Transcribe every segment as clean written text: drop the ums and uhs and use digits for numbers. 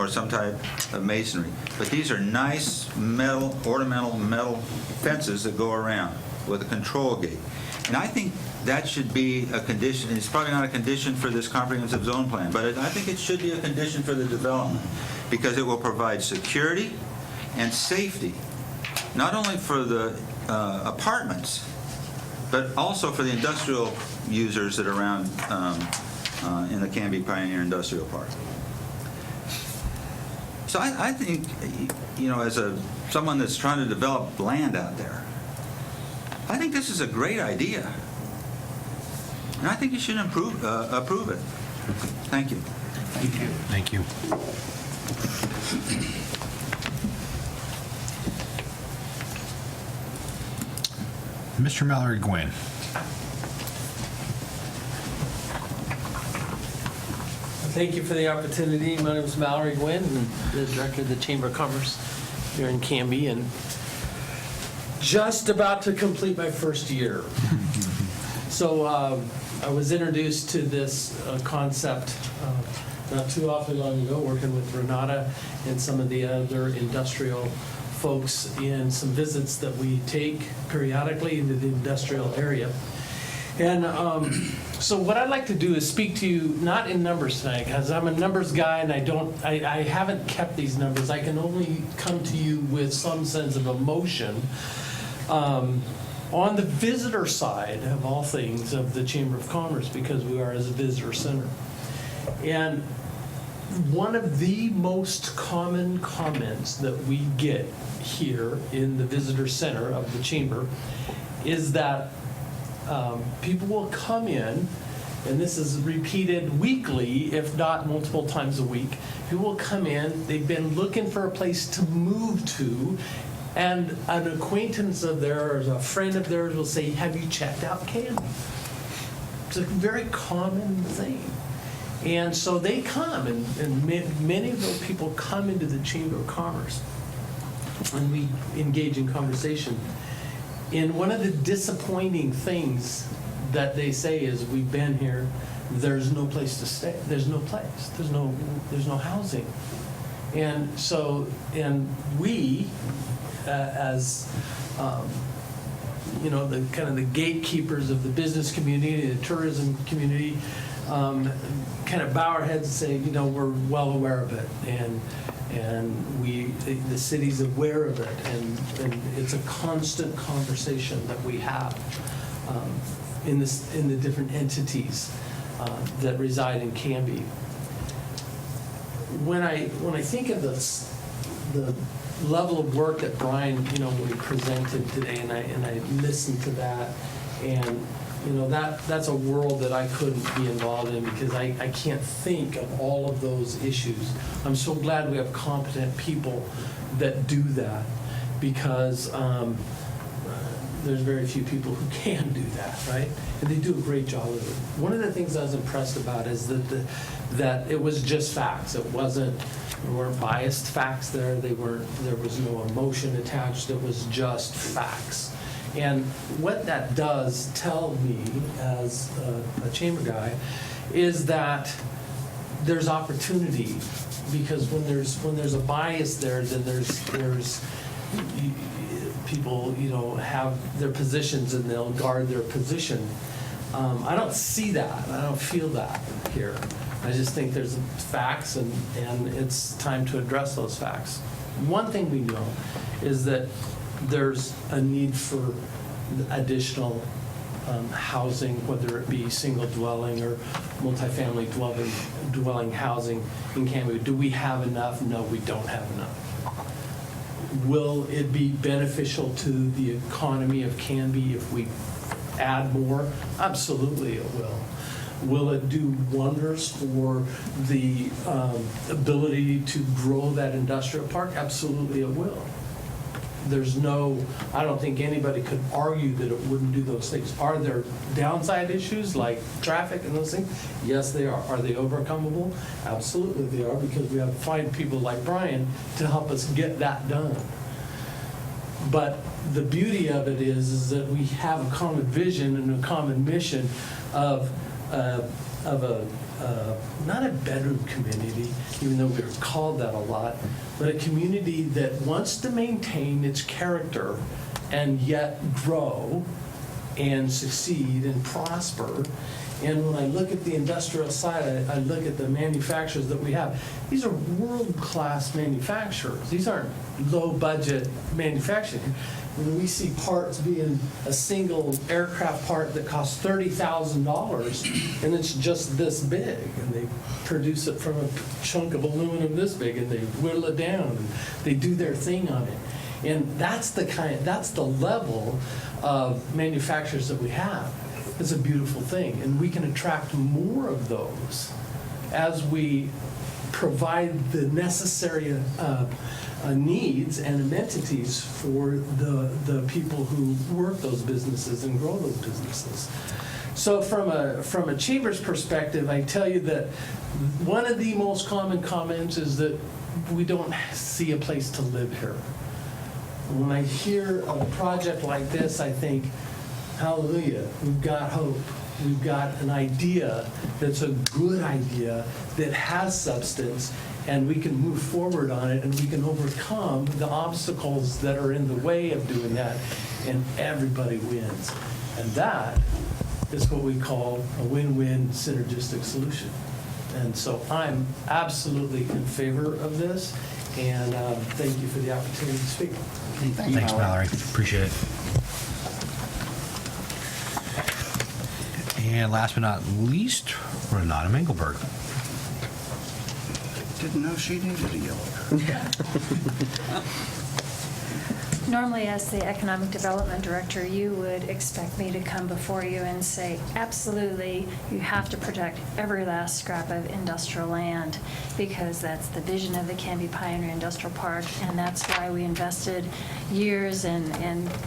or some type of masonry. But these are nice metal, ornamental metal fences that go around with a control gate. And I think that should be a condition. It's probably not a condition for this comprehensive zone plan, but I think it should be a condition for the development because it will provide security and safety, not only for the apartments, but also for the industrial users that are around in the Canby Pioneer Industrial Park. So I think, as someone that's trying to develop land out there, I think this is a great idea. And I think you should approve it. Thank you. Thank you. Thank you. Mr. Mallory Gwynn. Thank you for the opportunity. My name is Mallory Gwynn, and the Director of the Chamber of Commerce here in Canby, and just about to complete my first year. So I was introduced to this concept not too awfully long ago, working with Renata and some of the other industrial folks in some visits that we take periodically into the industrial area. And so what I'd like to do is speak to you not in numbers tonight, because I'm a numbers guy and I haven't kept these numbers. I can only come to you with some sense of emotion. On the visitor side of all things of the Chamber of Commerce, because we are as a visitor center. And one of the most common comments that we get here in the visitor center of the Chamber is that people will come in, and this is repeated weekly, if not multiple times a week. People will come in, they've been looking for a place to move to, and an acquaintance of theirs, a friend of theirs will say, "Have you checked out Canby?" It's a very common thing. And so they come, and many of those people come into the Chamber of Commerce, and we engage in conversation. And one of the disappointing things that they say is, "We've been here, there's no place to stay. There's no place. There's no housing." And so, and we, as the kind of the gatekeepers of the business community, the tourism community, kind of bow our heads and say, we're well aware of it, and the city's aware of it, and it's a constant conversation that we have in the different entities that reside in Canby. When I think of the level of work that Brian, we presented today, and I listened to that, and that's a world that I couldn't be involved in because I can't think of all of those issues. I'm so glad we have competent people that do that because there's very few people who can do that, right? And they do a great job of it. One of the things I was impressed about is that it was just facts. There weren't biased facts there. There was no emotion attached. It was just facts. And what that does tell me as a chamber guy is that there's opportunity, because when there's a bias there, then there's people have their positions and they'll guard their position. I don't see that. I don't feel that here. I just think there's facts, and it's time to address those facts. One thing we know is that there's a need for additional housing, whether it be single dwelling or multifamily dwelling housing in Canby. Do we have enough? No, we don't have enough. Will it be beneficial to the economy of Canby if we add more? Absolutely it will. Will it do wonders for the ability to grow that industrial park? Absolutely it will. I don't think anybody could argue that it wouldn't do those things. Are there downside issues like traffic and those things? Yes, they are. Are they overcomable? Absolutely they are, because we have to find people like Brian to help us get that done. But the beauty of it is that we have a common vision and a common mission of a not a bedroom community, even though we're called that a lot, but a community that wants to maintain its character and yet grow and succeed and prosper. And when I look at the industrial side, I look at the manufacturers that we have. These are world-class manufacturers. These aren't low-budget manufacturing. When we see parts being a single aircraft part that costs $30,000, and it's just this big, and they produce it from a chunk of aluminum this big, and they whittle it down, and they do their thing on it. And that's the level of manufacturers that we have. It's a beautiful thing, and we can attract more of those as we provide the necessary needs and amenities for the people who work those businesses and grow those businesses. So from a chamber's perspective, I tell you that one of the most common comments is that we don't see a place to live here. When I hear of a project like this, I think, hallelujah, we've got hope. We've got an idea that's a good idea that has substance, and we can move forward on it, and we can overcome the obstacles that are in the way of doing that, and everybody wins. And that is what we call a win-win synergistic solution. And so I'm absolutely in favor of this, and thank you for the opportunity to speak. Thanks, Mallory. Appreciate it. And last but not least, Renata Mengelberg. Didn't know she needed a yellow card. Normally, as the Economic Development Director, you would expect me to come before you and say, absolutely, you have to protect every last scrap of industrial land, because that's the vision of the Canby Pioneer Industrial Park, and that's why we invested years and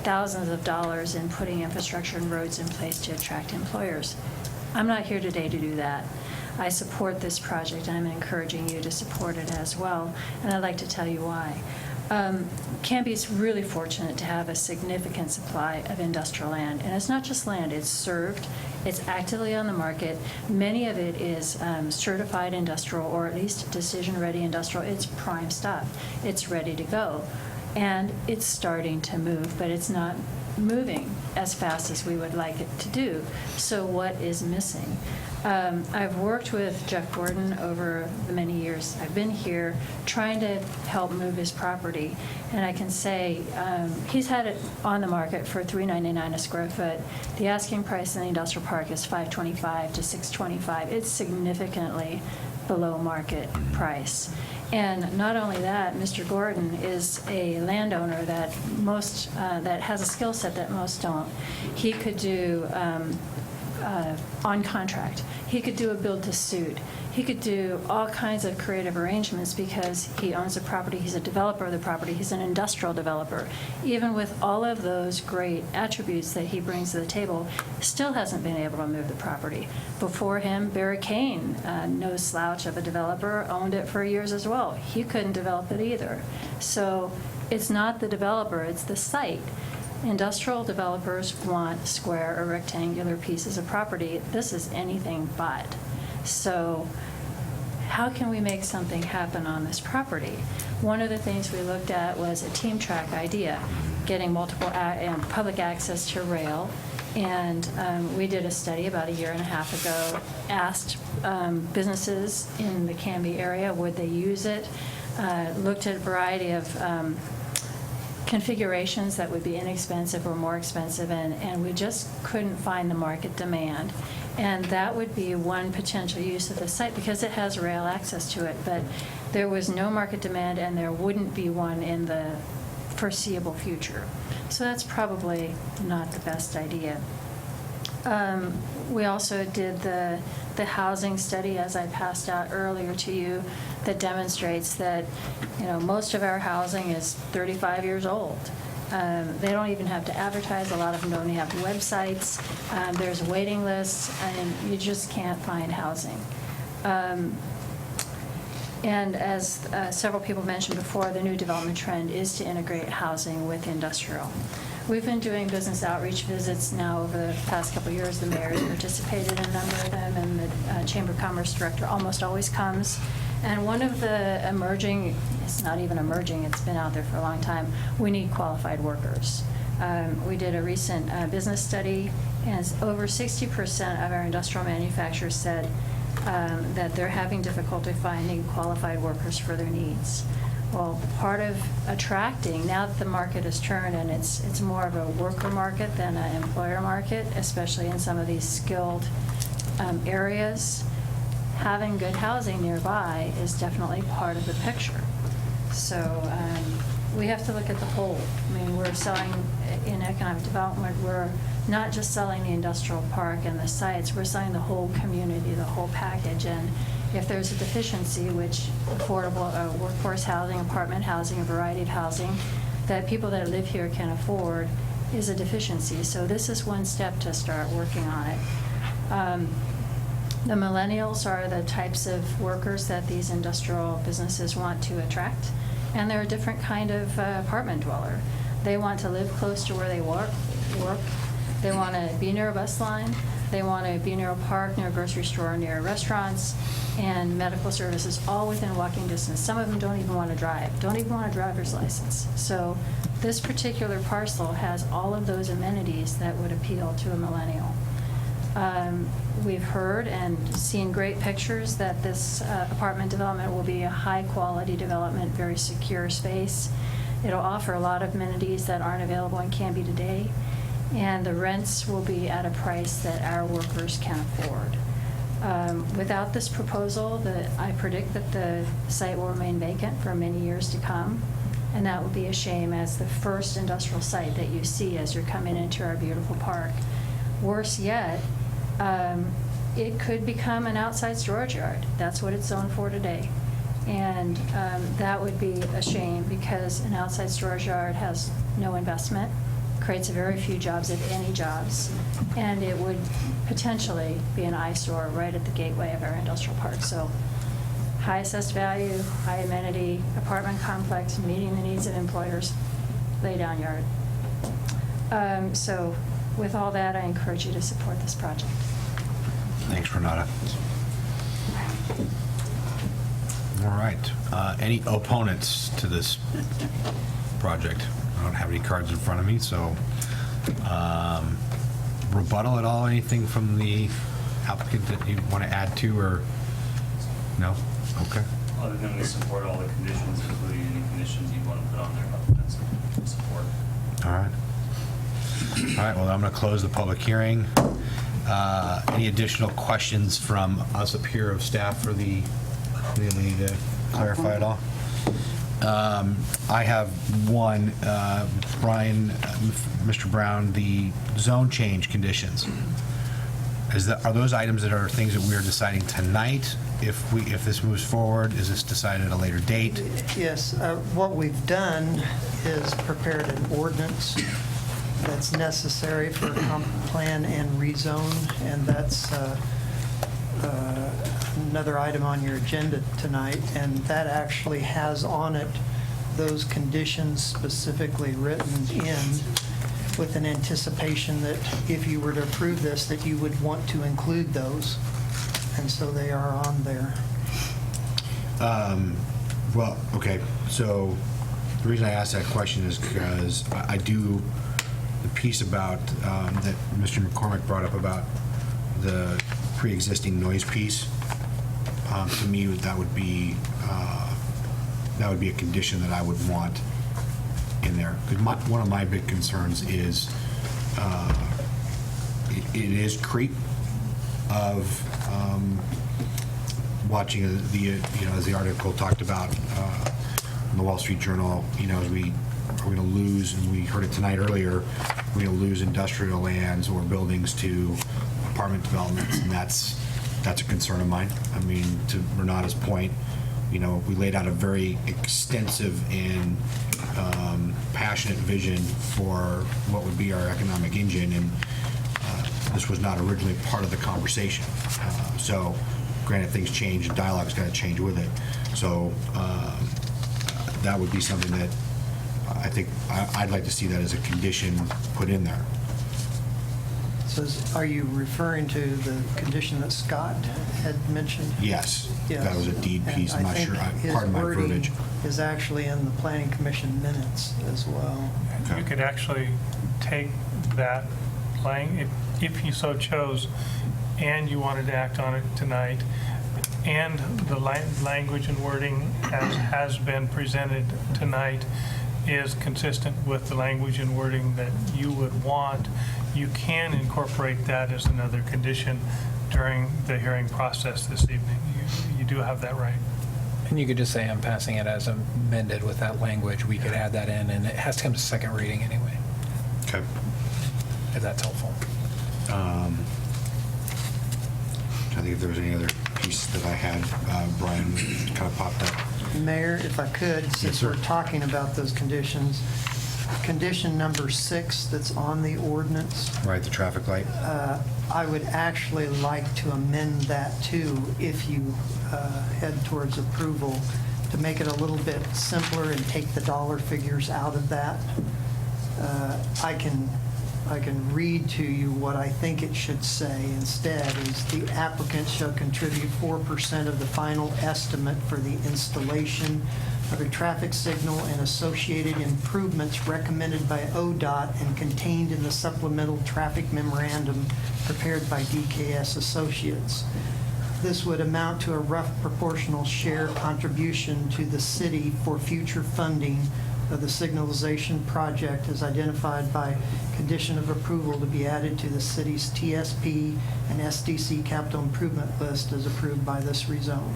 thousands of dollars in putting infrastructure and roads in place to attract employers. I'm not here today to do that. I support this project, and I'm encouraging you to support it as well, and I'd like to tell you why. Canby's really fortunate to have a significant supply of industrial land, and it's not just land, it's served, it's actively on the market. Many of it is certified industrial, or at least decision-ready industrial. It's prime stuff. It's ready to go, and it's starting to move, but it's not moving as fast as we would like it to do. So what is missing? I've worked with Jeff Gordon over the many years I've been here, trying to help move his property, and I can say he's had it on the market for $3.99 a square foot. The asking price in the industrial park is $525 to $625. It's significantly below market price. And not only that, Mr. Gordon is a landowner that that has a skill set that most don't. He could do on contract. He could do a build to suit. He could do all kinds of creative arrangements because he owns the property. He's a developer of the property. He's an industrial developer. Even with all of those great attributes that he brings to the table, still hasn't been able to move the property. Before him, Barry Kane, no slouch of a developer, owned it for years as well. He couldn't develop it either. So it's not the developer, it's the site. Industrial developers want square or rectangular pieces of property. This is anything but. So how can we make something happen on this property? One of the things we looked at was a team track idea, getting multiple public access to rail. And we did a study about a year and a half ago, asked businesses in the Canby area, would they use it, looked at a variety of configurations that would be inexpensive or more expensive, and we just couldn't find the market demand. And that would be one potential use of the site because it has rail access to it, but there was no market demand and there wouldn't be one in the foreseeable future. So that's probably not the best idea. We also did the housing study, as I passed out earlier to you, that demonstrates that most of our housing is 35 years old. They don't even have to advertise. A lot of them don't even have websites. There's waiting lists, and you just can't find housing. And as several people mentioned before, the new development trend is to integrate housing with industrial. We've been doing business outreach visits now over the past couple of years. The mayor's participated in a number of them, and the Chamber of Commerce director almost always comes. And one of the emerging, it's not even emerging, it's been out there for a long time, we need qualified workers. We did a recent business study, and over 60% of our industrial manufacturers said that they're having difficulty finding qualified workers for their needs. Well, part of attracting, now that the market has turned and it's more of a worker market than an employer market, especially in some of these skilled areas, having good housing nearby is definitely part of the picture. So we have to look at the whole. I mean, we're selling in economic development, we're not just selling the industrial park and the sites, we're selling the whole community, the whole package. And if there's a deficiency, which affordable workforce housing, apartment housing, a variety of housing that people that live here can afford is a deficiency. So this is one step to start working on it. The millennials are the types of workers that these industrial businesses want to attract, and they're a different kind of apartment dweller. They want to live close to where they work. They want to be near a bus line. They want to be near a park, near a grocery store, near restaurants, and medical services, all within walking distance. Some of them don't even want to drive, don't even want a driver's license. So this particular parcel has all of those amenities that would appeal to a millennial. We've heard and seen great pictures that this apartment development will be a high-quality development, very secure space. It'll offer a lot of amenities that aren't available and can be today, and the rents will be at a price that our workers can afford. Without this proposal, I predict that the site will remain vacant for many years to come, and that would be a shame as the first industrial site that you see as you're coming into our beautiful park. Worse yet, it could become an outside storage yard. That's what it's zoned for today. And that would be a shame because an outside storage yard has no investment, creates very few jobs, if any jobs, and it would potentially be an eyesore right at the gateway of our industrial park. So high assessed value, high amenity, apartment complex, meeting the needs of employers, lay down yard. So with all that, I encourage you to support this project. Thanks, Renata. All right. Any opponents to this project? I don't have any cards in front of me, so rebuttal at all? Anything from the applicant that you want to add to, or no? Okay. Other than we support all the conditions, including any conditions you want to put on there, but that's support. All right. All right, well, I'm going to close the public hearing. Any additional questions from us up here of staff for the, we need to clarify it all? I have one, Brian, Mr. Brown, the zone change conditions. Are those items that are things that we are deciding tonight? If this moves forward, is this decided at a later date? Yes, what we've done is prepared an ordinance that's necessary for comp plan and rezone, and that's another item on your agenda tonight, and that actually has on it those conditions specifically written in with an anticipation that if you were to approve this, that you would want to include those, and so they are on there. Well, okay, so the reason I asked that question is because I do, the piece about, that Mr. McCormick brought up about the pre-existing noise piece, to me, that would be a condition that I would want in there. Because one of my big concerns is it is creep of watching as the article talked about in the Wall Street Journal, as we are going to lose, and we heard it tonight earlier, we're going to lose industrial lands or buildings to apartment developments, and that's a concern of mine. I mean, to Renata's point, we laid out a very extensive and passionate vision for what would be our economic engine, and this was not originally part of the conversation. So, granted, things change, and dialogue's got to change with it. So that would be something that I think I'd like to see that as a condition put in there. So are you referring to the condition that Scott had mentioned? Yes, Yes. that was a deed piece. I'm not sure, part of my verbiage. His wording is actually in the planning commission minutes as well. Okay. You could actually take that if you so chose, and you wanted to act on it tonight, and the language and wording as has been presented tonight is consistent with the language and wording that you would want, you can incorporate that as another condition during the hearing process this evening. You do have that right. And you could just say, I'm passing it as amended with that language. We could add that in, and it has to come to second reading anyway, Okay. if that's helpful. I think if there was any other piece that I had, Brian kind of popped up. Mayor, if I could, since sir. we're talking about those conditions, condition number 6 that's on the ordinance, Right, the traffic light. I would actually like to amend that too, if you head towards approval, to make it a little bit simpler and take the dollar figures out of that. I can read to you what I think it should say instead, is the applicant shall contribute 4% of the final estimate for the installation of a traffic signal and associated improvements recommended by ODOT and contained in the supplemental traffic memorandum prepared by DKS Associates. This would amount to a rough proportional share contribution to the city for future funding of the signalization project as identified by condition of approval to be added to the city's TSP and SDC capital improvement list as approved by this rezone.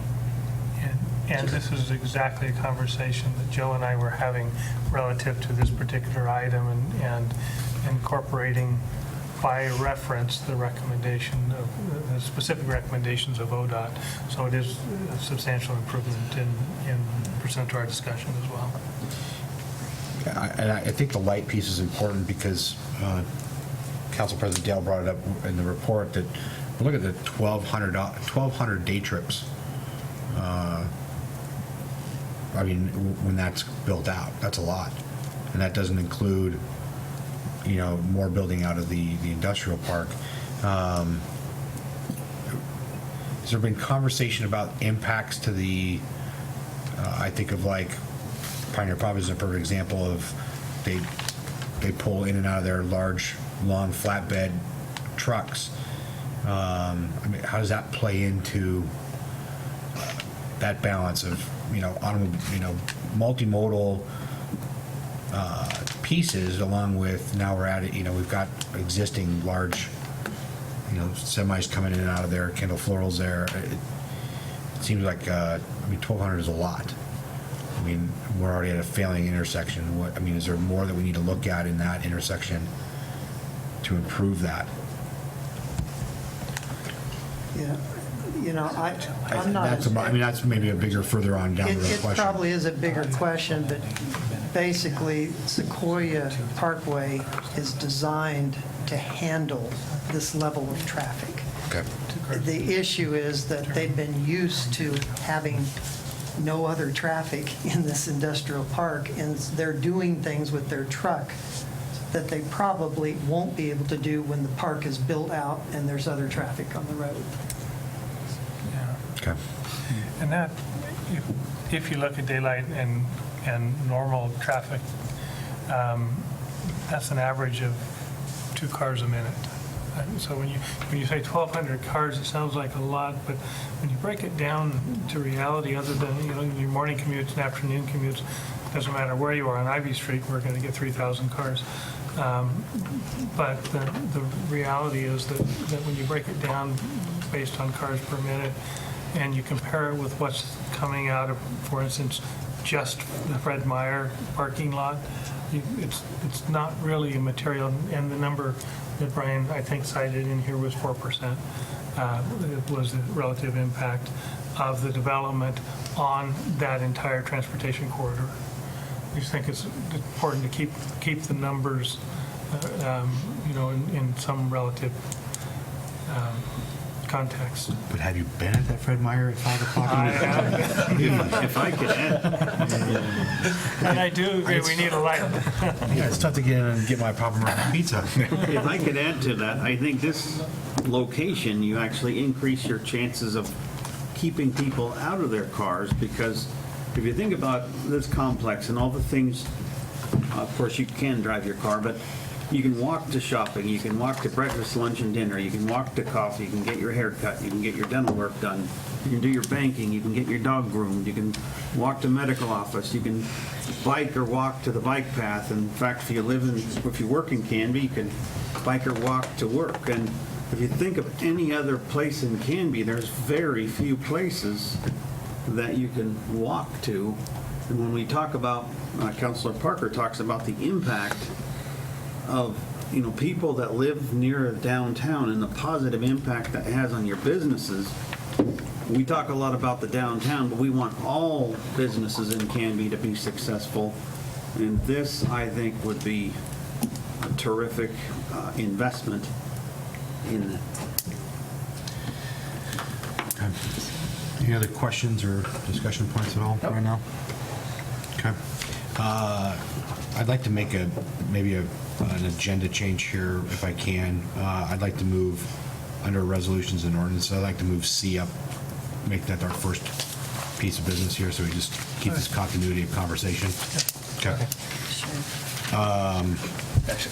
And this is exactly a conversation that Joe and I were having relative to this particular item and incorporating by reference the recommendation of, the specific recommendations of ODOT. So it is a substantial improvement in percent to our discussion as well. And I think the light piece is important because Council President Dale brought it up in the report that look at the 1,200 day trips. I mean, when that's built out, that's a lot, and that doesn't include, you know, more building out of the industrial park. Has there been conversation about impacts to the? I think of like Pioneer Pub is a perfect example of they pull in and out of their large, long flatbed trucks. I mean, how does that play into that balance of multimodal pieces, along with now we're at it. We've got existing large, semis coming in and out of there, Kendall Florals there. It seems like 1,200 is a lot. I mean, we're already at a failing intersection. Is there more that we need to look at in that intersection to improve that? Yeah, I'm not. That's maybe a bigger, further on down the road It question. probably is a bigger question, but basically Sequoia Parkway is designed to handle this level of traffic. Okay. The issue is that they've been used to having no other traffic in this industrial park, and they're doing things with their truck that they probably won't be able to do when the park is built out and there's other traffic on the road. Yeah. Okay. And that, if you look at daylight and normal traffic, that's an average of 2 cars a minute. So when you say 1,200 cars, it sounds like a lot, but when you break it down to reality, other than your morning commutes and afternoon commutes, doesn't matter where you are on Ivy Street, we're going to get 3,000 cars. But the reality is that when you break it down based on cars per minute, and you compare it with what's coming out of, for instance, just the Fred Meyer parking lot, it's not really a material, and the number that Brian, I think, cited in here was 4%. It was the relative impact of the development on that entire transportation corridor. I just think it's important to keep the numbers, in some relative context. But have you been at that Fred Meyer at 5 o'clock? I have, If I could add, and I do agree, we need a light. Yeah, it's tough to get in and get my Papa Murphy pizza. if I could add to that, I think this location, you actually increase your chances of keeping people out of their cars, because if you think about this complex and all the things, of course, you can drive your car, but you can walk to shopping, you can walk to breakfast, lunch, and dinner, you can walk to coffee, you can get your hair cut, you can get your dental work done, you can do your banking, you can get your dog groomed, you can walk to medical office, you can bike or walk to the bike path. In fact, if you work in Canby, you can bike or walk to work. And if you think of any other place in Canby, there's very few places that you can walk to. And when we talk about, Councilor Parker talks about the impact of, people that live near downtown and the positive impact that has on your businesses. We talk a lot about the downtown, but we want all businesses in Canby to be successful. And this, I think, would be a terrific investment in that. Okay. Any other questions or discussion points at all right now? Okay. I'd like to make maybe an agenda change here if I can. I'd like to move under resolutions and ordinance. I'd like to move C up, make that our first piece of business here, so we just keep this continuity of conversation. Okay.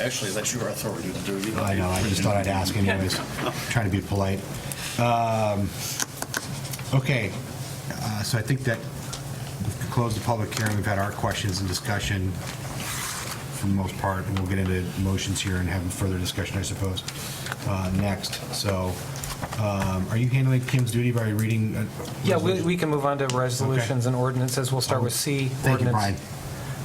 Actually, that's your authority to do. I know, I just thought I'd ask anyways, trying to be polite. Okay, so I think that we've closed the public hearing, we've had our questions and discussion for the most part, and we'll get into motions here and have further discussion, I suppose, next. So, are you handling Kim's duty by reading? Yeah, we can move on to resolutions and ordinances. We'll start with C. Thank you, Brian.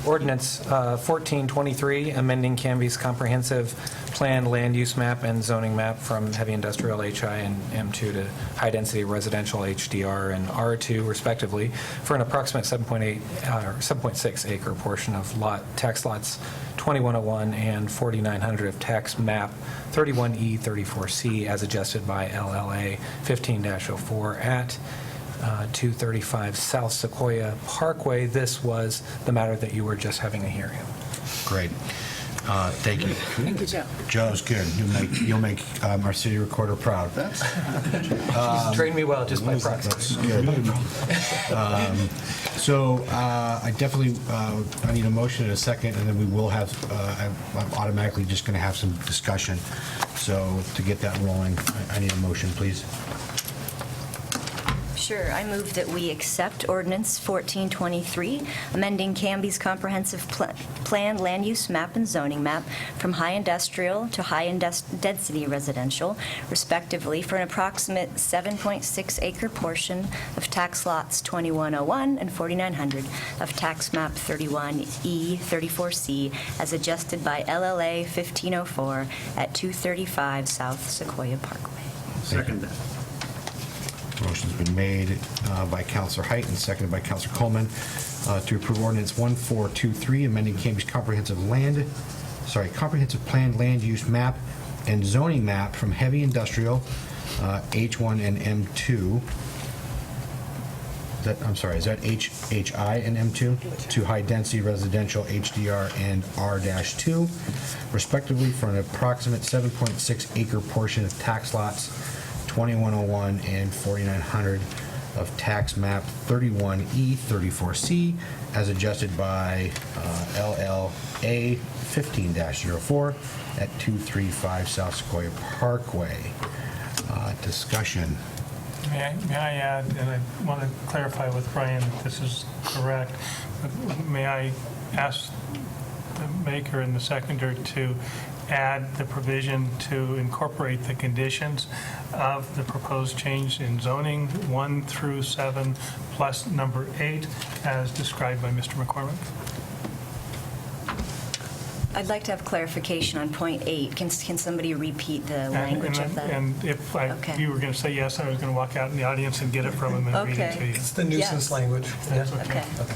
Ordinance 1423, amending Canby's comprehensive plan land use map and zoning map from heavy industrial HI and M2 to high-density residential HDR and R2 respectively for an approximate 7.6 acre portion of tax lots 2101 and 4900 of tax map 31E 34C as adjusted by LLA 15-04 at 235 South Sequoia Parkway. This was the matter that you were just having a hearing. Great. Thank you. Thank you, Joe. Joe's good. You'll make our city recorder proud. She's trained me well just by proxy. That's good. So I definitely, I need a motion and a second, and then we will have, I'm automatically just going to have some discussion. So to get that rolling, I need a motion, please. Sure. I move that we accept Ordinance 1423, amending Canby's comprehensive plan land use map and zoning map from high industrial to high-density residential, respectively, for an approximate 7.6 acre portion of tax lots 2101 and 4900 of tax map 31E 34C as adjusted by LLA 1504 at 235 South Sequoia Parkway. Second that. Motion's been made by Councilor Height and seconded by Councilor Coleman to approve Ordinance 1423, amending Canby's comprehensive plan land use map and zoning map from heavy industrial H1 and M2. Is that HI and M2 to high-density residential HDR and R-2, respectively, for an approximate 7.6 acre portion of tax lots 2101 and 4900 of tax map 31E 34C as adjusted by LLA 15-04 at 235 South Sequoia Parkway. Discussion. May I add, and I want to clarify with Brian that this is correct, but may I ask the maker and the seconder to add the provision to incorporate the conditions of the proposed change in zoning 1 through 7 plus number 8 as described by Mr. McCormick? I'd like to have clarification on point 8. Can somebody repeat the language of that? And if Okay. you were going to say yes, I was going to walk out in the audience and get it from him and read it to Okay. you. It's the nuisance Yes. language. That's okay. Okay.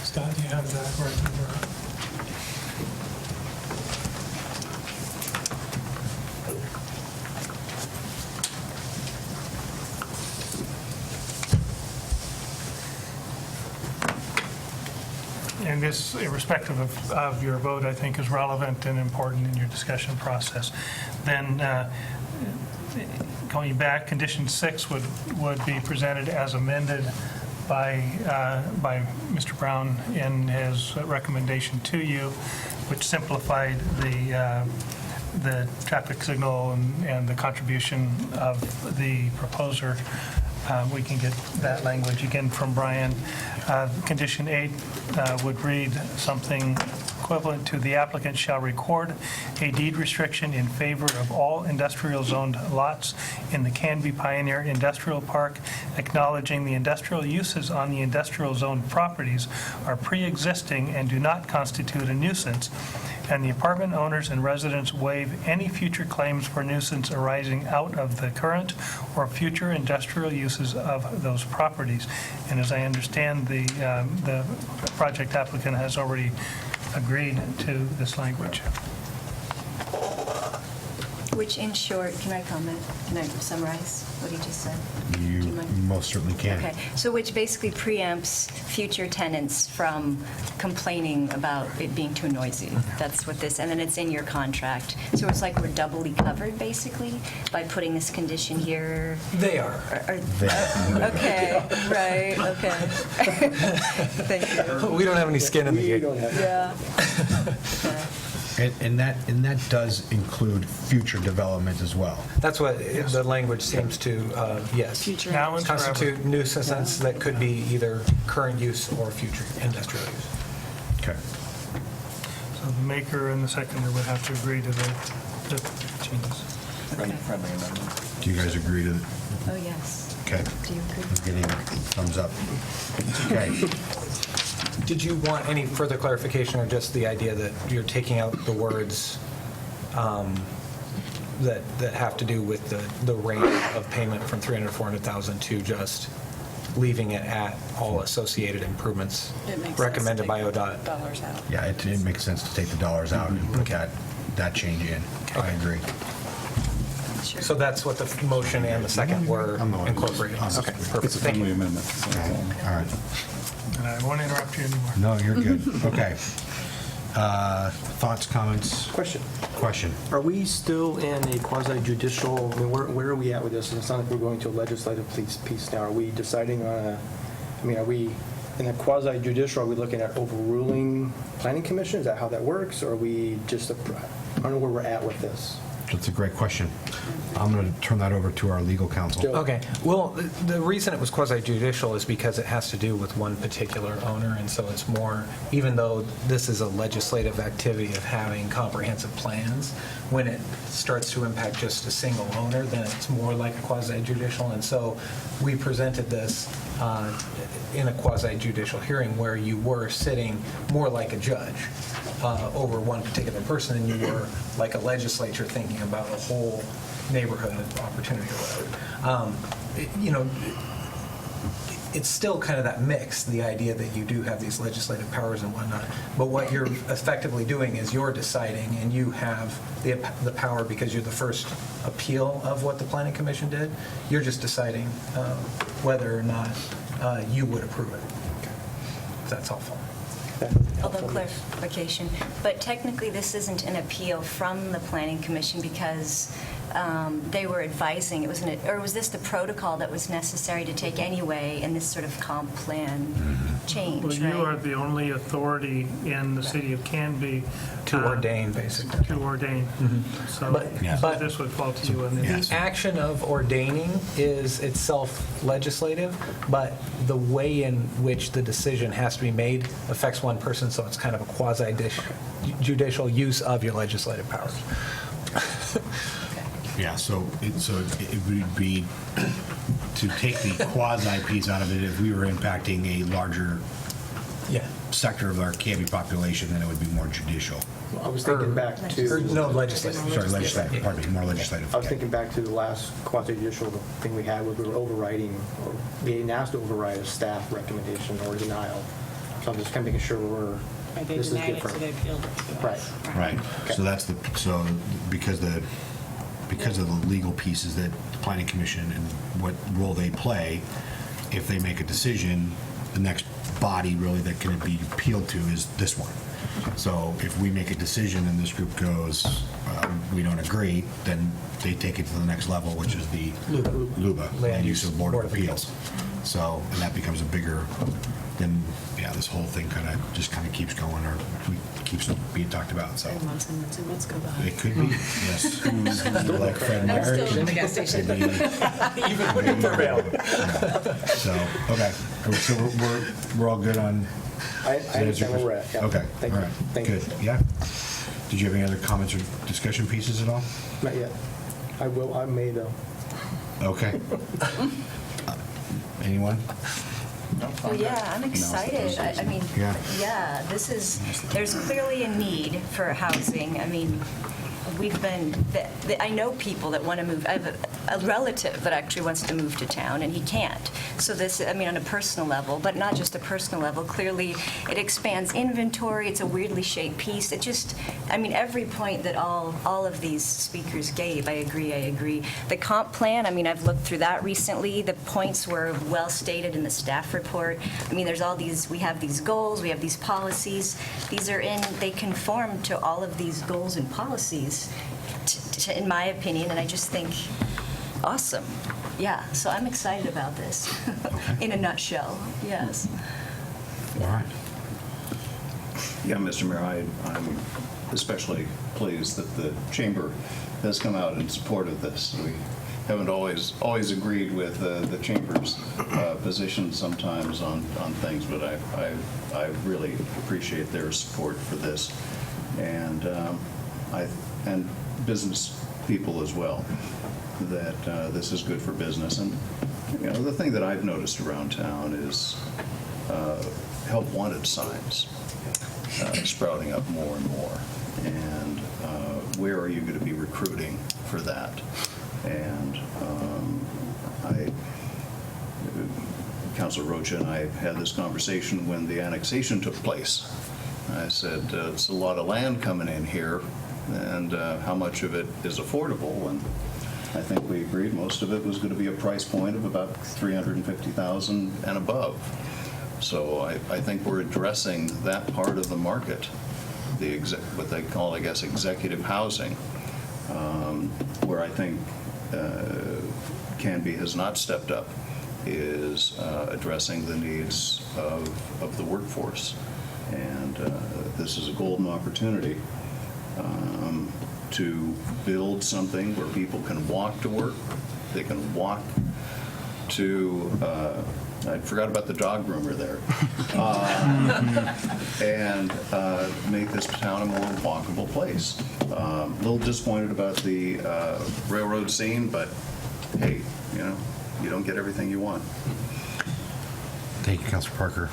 Scott, do you have that right there? and this, irrespective of your vote, I think is relevant and important in your discussion process. Then going back, condition 6 would be presented as amended by Mr. Brown in his recommendation to you, which simplified the traffic signal and the contribution of the proposer. We can get that language again from Brian. Condition 8 would read something equivalent to: the applicant shall record a deed restriction in favor of all industrial zoned lots in the Canby Pioneer Industrial Park, acknowledging the industrial uses on the industrial zoned properties are pre-existing and do not constitute a nuisance, and the apartment owners and residents waive any future claims for nuisance arising out of the current or future industrial uses of those properties. And as I understand, the project applicant has already agreed to this language. Which, in short, can I comment? Can I summarize what he just said? You Do mind? most certainly can. Okay, so which basically preempts future tenants from complaining about it being too noisy. That's what this, and then it's in your contract. So it's like we're doubly covered, basically, by putting this condition here. They are. Okay, right, okay. Thank you. We don't have any skin in the game. Yeah. Okay. And that does include future development as well. That's what the language seems to, yes. Now and forever. Constitute nuisance that could be either current use or future industrial use. Okay. So the maker and the seconder would have to agree to the changes. Okay. Do you guys agree to? Oh, yes. Okay. Do you agree? Getting thumbs up. Okay. Did you want any further clarification, or just the idea that you're taking out the words that have to do with the range of payment from 300 to 400,000 to just leaving it at all associated improvements recommended by ODOT? Dollars out. Yeah, it makes sense to take the dollars out and put that change in. I agree. Sure. So that's what the motion and the second were incorporated. Okay, perfect. It's a Thank friendly you. amendment. That's all. All right. And I won't interrupt you anymore. No, you're good. Okay. Thoughts, comments? Question. Are we still in a quasi-judicial, I mean, where are we at with this? It's not like we're going to a legislative piece now. Are we deciding on are we in a quasi-judicial, are we looking at overruling planning commission? Is that how that works? Or are we just, I don't know where we're at with this. That's a great question. I'm going to turn that over to our legal counsel. Okay. Well, the reason it was quasi-judicial is because it has to do with one particular owner, and so it's more, even though this is a legislative activity of having comprehensive plans, when it starts to impact just a single owner, then it's more like a quasi-judicial. And so we presented this in a quasi-judicial hearing where you were sitting more like a judge over one particular person than you were like a legislature thinking about a whole neighborhood opportunity or whatever. It's still kind of that mix, the idea that you do have these legislative powers and whatnot, but what you're effectively doing is you're deciding, and you have the power because you're the first appeal of what the Planning Commission did. You're just deciding whether or not you would approve it, if that's helpful. Although clarification, but technically this isn't an appeal from the Planning Commission because they were advising, or was this the protocol that was necessary to take anyway in this sort of comp plan change, Well, right? you are the only authority in the city of Canby To ordain, basically. to ordain. So But- this would fall to you on this. The action of ordaining is itself legislative, but the way in which the decision has to be made affects one person, so it's kind of a quasi-judicial use of your legislative powers. Yeah, so it would be to take the quasi piece out of it. If we were impacting a larger sector of our Canby population, then it would be more judicial. I was thinking back to... No, legislative. Sorry, legislative, pardon me, more legislative. I was Okay. thinking back to the last quasi-judicial thing we had, where we were overriding, or being asked to override a staff recommendation or denial. So I'm just kind of making sure They this is denied it, so different. they appealed it to us. Right. Right. So that's because of the legal pieces that the Planning Commission and what role they play, if they make a decision, the next body really that can be appealed to is this one. So if we make a decision and this group goes, we don't agree, then they take it to the next level, which is the LUBA, Land Use of Board of Appeals. So, and that becomes a bigger, then, yeah, this whole thing kind of keeps going, or keeps being talked about, so. Months and months and months go by. It could be, yes. Like Fred I'm still Meyer. in the gas station. Maybe- Even when you prevail. yeah. So, okay, so we're all good on? I understand where we're at, yeah. Okay, Thank all you. right, Thank you. good, yeah. Did you have any other comments or discussion pieces at all? Not yet. I may though. Okay. Anyone? Well, yeah, I'm excited. I mean, Yeah. yeah, there's clearly a need for housing. I mean, I know people that want to move. I have a relative that actually wants to move to town, and he can't. So this, I mean, on a personal level, but not just a personal level, clearly it expands inventory. It's a weirdly shaped piece. It just, I mean, every point that all of these speakers gave, I agree. The comp plan, I mean, I've looked through that recently. The points were well stated in the staff report. I mean, there's all these, we have these goals, we have these policies. They conform to all of these goals and policies, in my opinion, and I just think, awesome. Yeah, so I'm excited about this, in a nutshell, yes. All right. Yeah, Mr. Mayor, I'm especially pleased that the chamber has come out in support of this. We haven't always agreed with the chamber's position sometimes on things, but I really appreciate their support for this, and and business people as well, that this is good for business. And you know, the thing that I've noticed around town is help wanted signs sprouting up more and more. And where are you going to be recruiting for that? And Councilor Rocha and I had this conversation when the annexation took place. I said, it's a lot of land coming in here, and how much of it is affordable? And I think we agreed most of it was going to be a price point of about $350,000 and above. So I think we're addressing that part of the market, what they call, I guess, executive housing, where I think Canby has not stepped up, is addressing the needs of the workforce. And this is a golden opportunity to build something where people can walk to work, they can walk to, I forgot about the dog groomer there, and make this town a more walkable place. A little disappointed about the railroad scene, but hey, you know, you don't get everything you want. Thank you, Councilor Parker.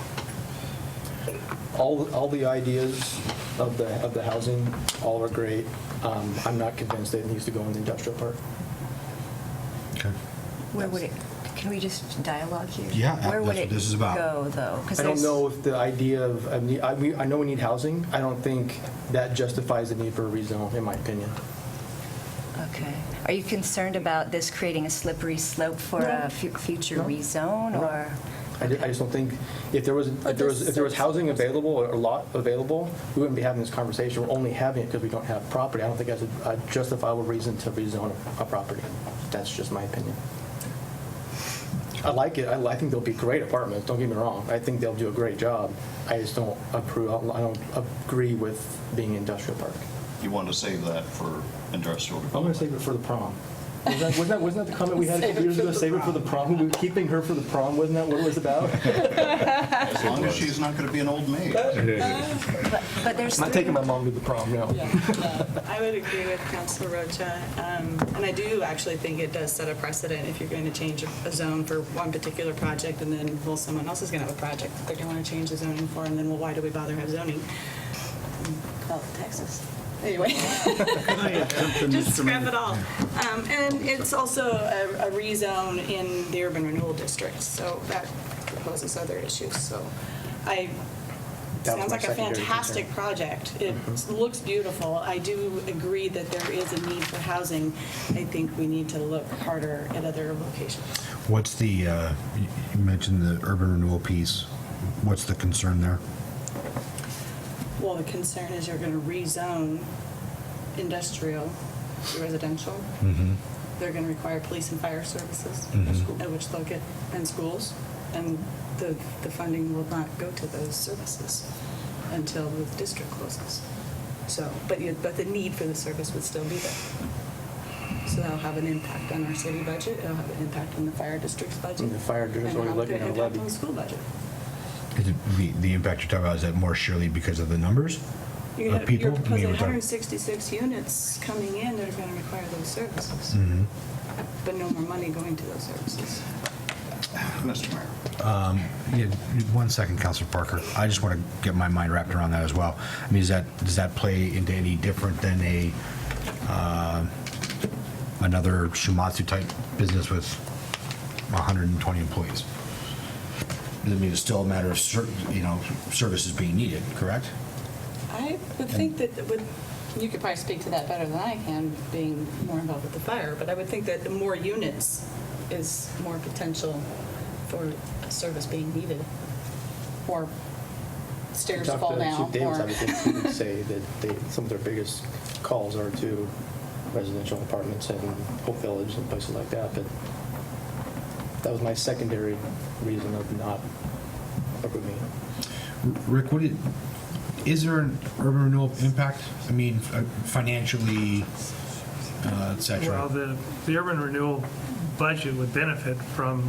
All the ideas of the housing, all are great. I'm not convinced that it needs to go in the industrial park. Okay. Where would it, can we just dialogue here? Yeah, Where would that's what it this is about. go, though? 'Cause I don't there's- know if the idea of, I know we need housing. I don't think that justifies the need for a rezone, in my opinion. Okay. Are you concerned about this creating a slippery slope for a future No. rezone, or? I just don't think, if there was housing available or a lot available, we wouldn't be having this conversation. We're only having it because we don't have property. I don't think that's a justifiable reason to rezone a property. That's just my opinion. I like it. I think they'll be great apartments. Don't get me wrong. I think they'll do a great job. I just don't approve. I don't agree with being industrial park. You want to save that for industrial I'm going development? to save it for the prom. Wasn't that the comment we had a couple years ago? Save it for the prom. We were keeping her for the prom. Wasn't that what it was about? As long as she's not going to be an old maid. But there's I'm not taking my mom to the prom, no. I would agree with Councilor Rocha, and I do actually think it does set a precedent if you're going to change a zone for one particular project, and then, well, someone else is going to have a project that they're going to want to change the zoning for, and then, well, why do we bother have zoning? Call it Texas. Anyway, just scrap it all. And it's also a rezone in the urban renewal districts, so that poses other issues. So That was sounds my like a secondary fantastic project. It looks beautiful. I do agree that there is a need for housing. I think we need to look harder at other locations. What's the, you mentioned the urban renewal piece. what's the concern there? Well, the concern is you're going to rezone industrial to residential. They're going to require police and fire services, at which they'll get, and schools, and the funding will not go to those services until the district closes. So, but the need for the service would still be there. So that'll have an impact on our city budget. It'll have an impact on the fire district's budget. And the fire district's and only it'll looking have at an a impact levy. on the school budget. Is it the impact you're talking about, is that more surely because of the numbers You're of people? proposing we're talking- 166 units coming in that are going to require those services, but no more money going to those services. Mr. Mayor. Yeah, 1 second, Councilor Parker. I just want to get my mind wrapped around that as well. I mean, does that play into any different than another Shumatsu type business with 120 employees? I mean, it's still a matter of services being needed, correct? I would think that you could probably speak to that better than I can, being more involved with the fire, but I would think that the more units is more potential for a service being needed, or stairs Talk fall to down, Chief Davis, or... I would think he would say that some of their biggest calls are to residential apartments and Hope Village and places like that, but that was my secondary reason of not approving it. Rick, is there an urban renewal impact? I mean, financially, et cetera? Well, the urban renewal budget would benefit from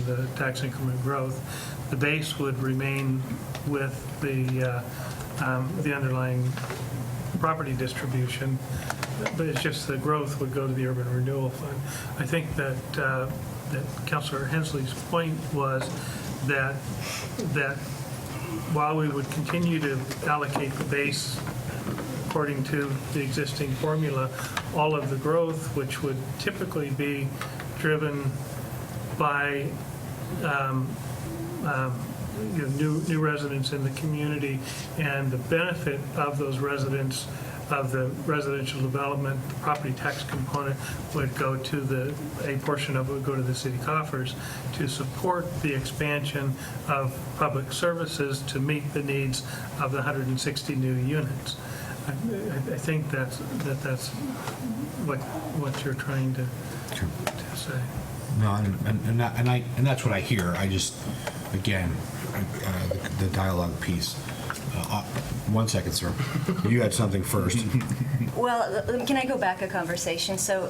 the tax increment growth. The base would remain with the underlying property distribution, but it's just the growth would go to the urban renewal fund. I think that Councilor Hensley's point was that while we would continue to allocate the base according to the existing formula, all of the growth, which would typically be driven by new residents in the community, and the benefit of those residents of the residential development, the property tax component would go to a portion of it would go to the city coffers to support the expansion of public services to meet the needs of the 160 new units. I think that's what you're trying to say. No, and that's what I hear. I just, again, the dialogue piece. 1 second, sir. You had something first. Well, can I go back a conversation? So,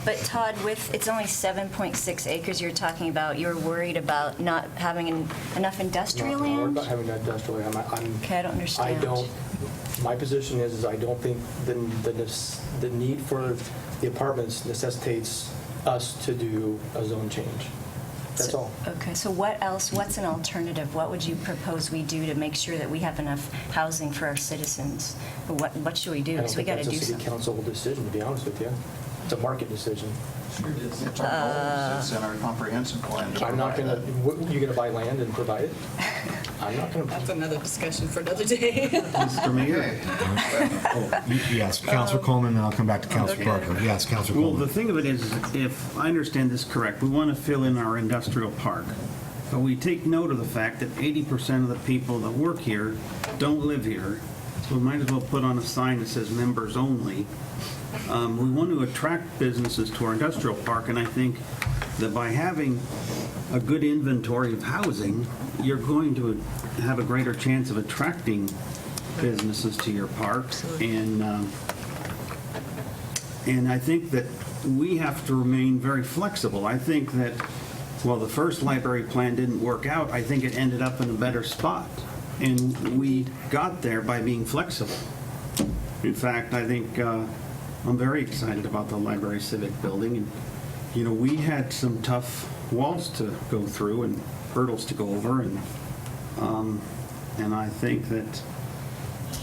but Todd, it's only 7.6 acres you're talking about. You're worried about not having enough industrial Not land? about having industrial land. Okay, I don't understand. My position is I don't think the need for the apartments necessitates us to do a zone change. That's all. Okay, so what else, what's an alternative? What would you propose we do to make sure that we have enough housing for our citizens? What should we do? I don't Because we think got to that's do a city something. council decision, to be honest with you. It's a market decision. It's our goals, it's in our comprehensive plan. I'm not going to, you're going to buy land and provide it? I'm not going to. That's another discussion for another day. Mr. Mayor? Yes, Councilor Coleman, and I'll come back to Councilor Parker. Yes, Councilor Well, the Coleman. thing of it is, if I understand this correct, we want to fill in our industrial park. But we take note of the fact that 80% of the people that work here don't live here. So we might as well put on a sign that says members only. We want to attract businesses to our industrial park, and I think that by having a good inventory of housing, you're going to have a greater chance of attracting businesses to your parks. And I think that we have to remain very flexible. I think that while the first library plan didn't work out, I think it ended up in a better spot. And we got there by being flexible. In fact, I think I'm very excited about the library civic building. And, you know, we had some tough walls to go through and hurdles to go over. And I think that,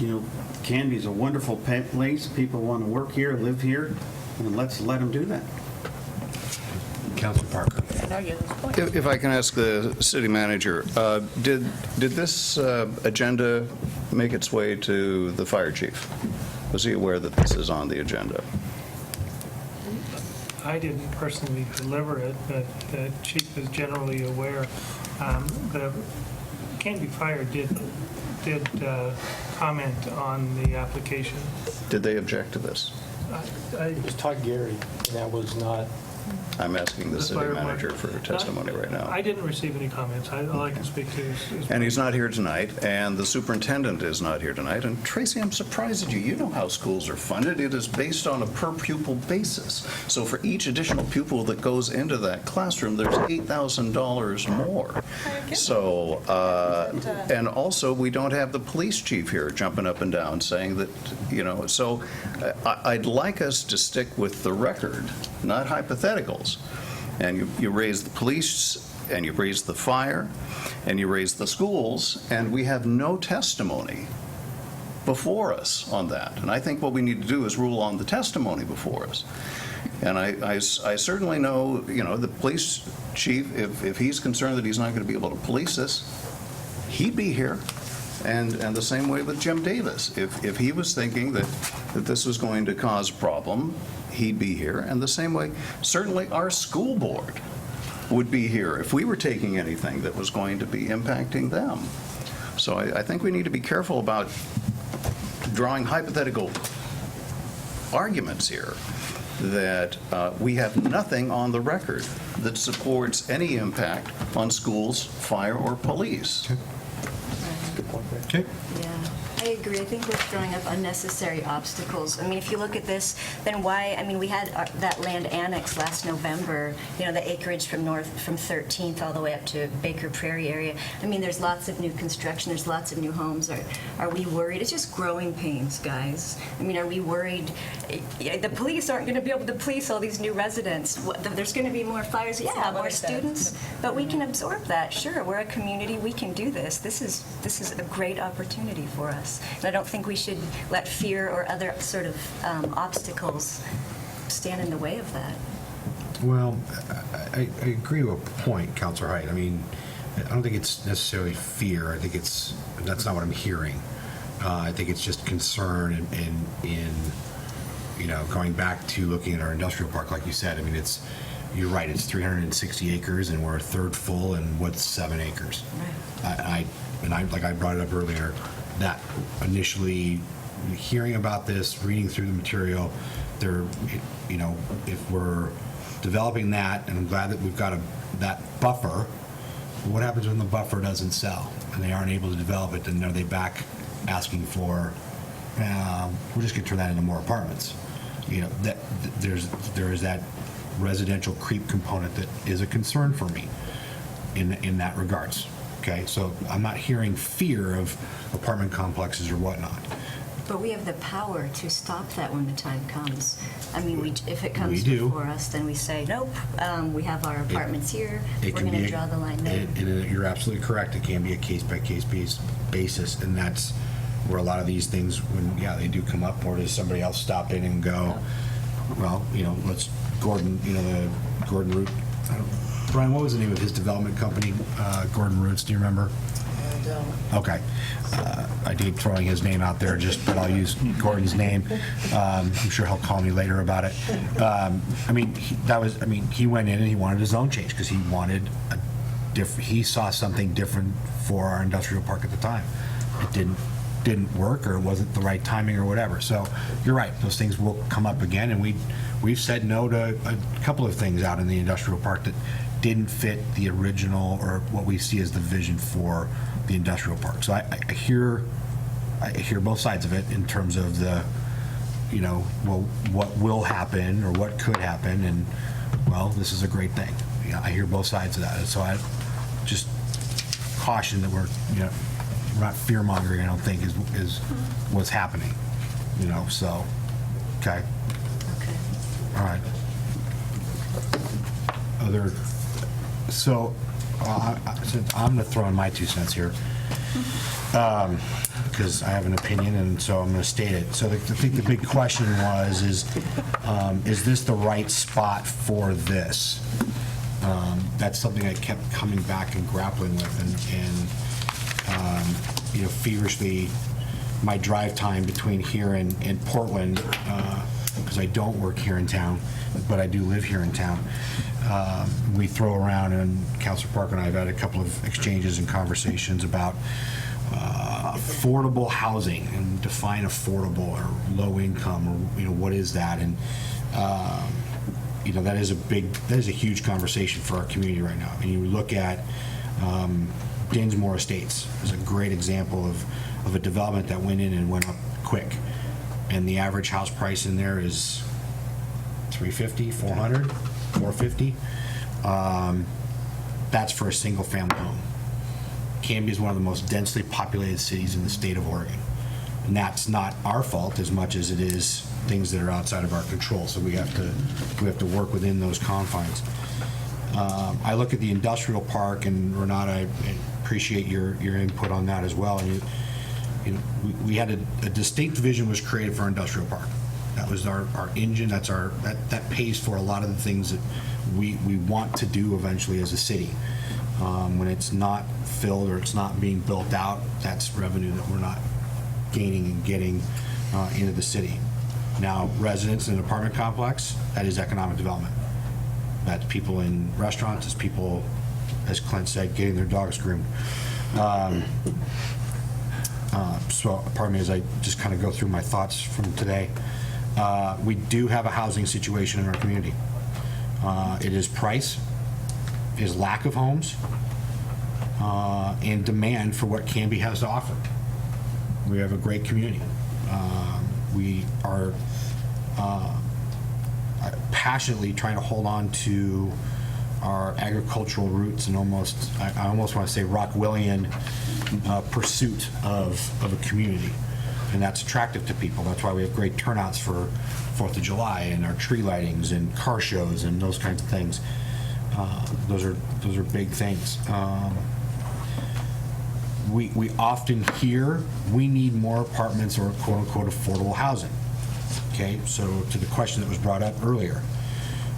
you know, Canby's a wonderful place. People want to work here, live here, and let's let them do that. Councilor Parker. If I can ask the city manager, did this agenda make its way to the fire chief? Was he aware that this is on the agenda? I didn't personally deliver it, but the chief is generally aware. The Canby Fire did comment on the application. Did they object to this? It was Todd Gary, and that was not, I'm asking the The city fire manager marshal. for testimony right now. I didn't receive any comments. All I can speak to is. And he's not here tonight, and the superintendent is not here tonight. And Tracy, I'm surprised at you. You know how schools are funded. It is based on a per-pupil basis. So for each additional pupil that goes into that classroom, there's $8,000 more. So, and also, we don't have the police chief here jumping up and down saying that, you know, so I'd like us to stick with the record, not hypotheticals. And you raise the police, and you raise the fire, and you raise the schools, and we have no testimony before us on that. And I think what we need to do is rule on the testimony before us. And I certainly know, you know, the police chief, if he's concerned that he's not going to be able to police this, he'd be here. And the same way with Jim Davis. If he was thinking that this was going to cause a problem, he'd be here. And the same way, certainly our school board would be here if we were taking anything that was going to be impacting them. So I think we need to be careful about drawing hypothetical arguments here that we have nothing on the record that supports any impact on schools, fire, or police. good point, Rick. Okay. Yeah, I agree. I think we're throwing up unnecessary obstacles. I mean, if you look at this, then why, I mean, we had that land annex last November, you know, the acreage from 13th all the way up to Baker Prairie area. I mean, there's lots of new construction, there's lots of new homes. Are we worried? It's just growing pains, guys. I mean, are we worried? The police aren't going to be able to police all these new residents. There's going to be more fires, yeah, more students, but we can absorb that. Sure, we're a community, we can do this. This is a great opportunity for us. And I don't think we should let fear or other sort of obstacles stand in the way of that. Well, I agree with a point, Councilor Height. I mean, I don't think it's necessarily fear. I think that's not what I'm hearing. I think it's just concern in you know, going back to looking at our industrial park, like you said. I mean, you're right, it's 360 acres, and we're a third full, and what's 7 acres? Right. Like I brought it up earlier, that initially hearing about this, reading through the material, you know, if we're developing that, and I'm glad that we've got that buffer, what happens when the buffer doesn't sell and they aren't able to develop it? Then are they back asking for, we're just going to turn that into more apartments? You know, there is that residential creep component that is a concern for me in that regards. Okay, so I'm not hearing fear of apartment complexes or whatnot. But we have the power to stop that when the time comes. I mean, if it comes We do. before us, then we say, nope, we have our apartments here, It we're can going be to draw the line there. You're absolutely correct. It can be a case-by-case basis, and that's where a lot of these things, when, yeah, they do come up, or does somebody else stop in and go, well, you know, Gordon Root, Brian, what was the name of his development company? Gordon Roots, do you remember? I don't. Okay. I hate throwing his name out there, but I'll use Gordon's name. I'm sure he'll call me later about it. He went in and he wanted a zone change because he wanted he saw something different for our industrial park at the time. It didn't work, or it wasn't the right timing, or whatever. So you're right, those things will come up again, and we've said no to a couple of things out in the industrial park that didn't fit the original, or what we see as the vision for the industrial park. So I hear both sides of it in terms of the, you know, well, what will happen or what could happen, and well, this is a great thing. Yeah, I hear both sides of that. And so I just caution that we're not fear mongering. I don't think is what's happening. You know, so okay. Okay. All right. So I'm going to throw in my 2 cents here because I have an opinion, and so I'm going to state it. So I think the big question is this the right spot for this? That's something I kept coming back and grappling with, and you know, feverishly, my drive time between here and Portland, because I don't work here in town, but I do live here in town. we throw around, and Councilor Parker and I have had a couple of exchanges and conversations about affordable housing, and define affordable or low income, or what is that? And that is a huge conversation for our community right now. And you look at Dinsmore Estates is a great example of a development that went in and went up quick, and the average house price in there is $350, $400, $450. That's for a single family home. Canby is one of the most densely populated cities in the state of Oregon. And that's not our fault as much as it is things that are outside of our control. So we have to work within those confines. I look at the industrial park, and Renata, I appreciate your input on that as well. And we had a distinct vision was created for our industrial park. That was our engine. That pays for a lot of the things that we want to do eventually as a city. When it's not filled or it's not being built out, that's revenue that we're not gaining and getting into the city. Now, residents in an apartment complex, that is economic development. That's people in restaurants, it's people, as Clint said, getting their dogs groomed. So, pardon me as I just kind of go through my thoughts from today. We do have a housing situation in our community. It is price, it is lack of homes, and demand for what Canby has to offer. We have a great community. We are passionately trying to hold on to our agricultural roots and I almost want to say Rockwellian pursuit of a community. And that's attractive to people. That's why we have great turnouts for 4th of July and our tree lightings and car shows and those kinds of things. Those are big things. We often hear we need more apartments or quote-unquote affordable housing. Okay, so to the question that was brought up earlier,